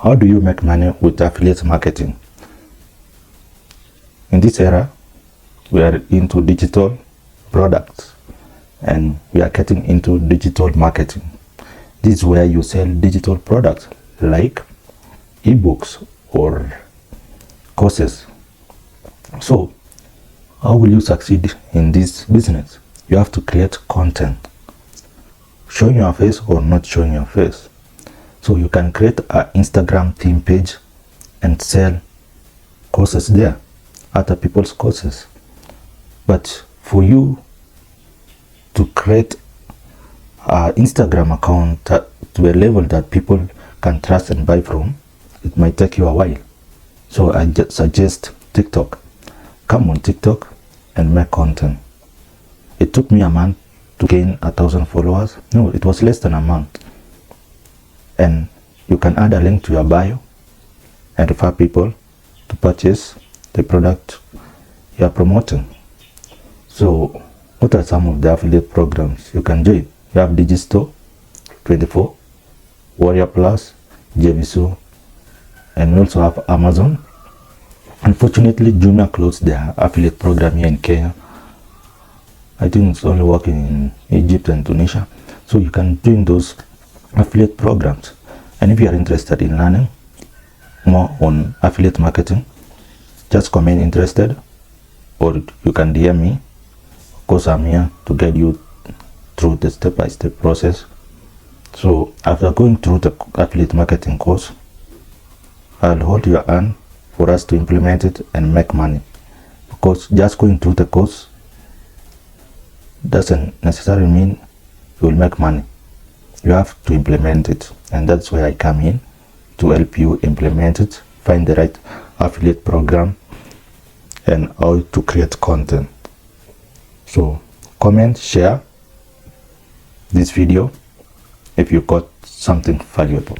How do you make money with affiliate marketing? In this era, we are into digital products and we are getting into digital marketing. This is where you sell digital products like ebooks or courses. So, how will you succeed in this business? You have to create content, showing your face or not showing your face. So you can create an Instagram theme page and sell courses there, other people's courses. But for you to create an Instagram account to a level that people can trust and buy from, it might take you a while. So I just suggest TikTok. Come on TikTok and make content. It took me a month to gain 1,000 followers. No, it was less than a month. And you can add a link to your bio and refer people to purchase the product you are promoting. So what are some of the affiliate programs you can join? You have Digistore 24, Warrior Plus, JVSO, and we also have Amazon. Unfortunately, Jumia closed their affiliate program here in Kenya. I think it's only working in Egypt and Tunisia. So you can join those affiliate programs. And if you are interested in learning more on affiliate marketing, just comment interested, or you can DM me. Of course, I'm here to guide you through the step-by-step process. So after going through the affiliate marketing course, I'll hold your hand for us to implement it and make money. Because just going through the course doesn't necessarily mean you will make money. You have to implement it, and that's where I come in to help you implement it, find the right affiliate program, and how to create content. So comment, share this video if you got something valuable.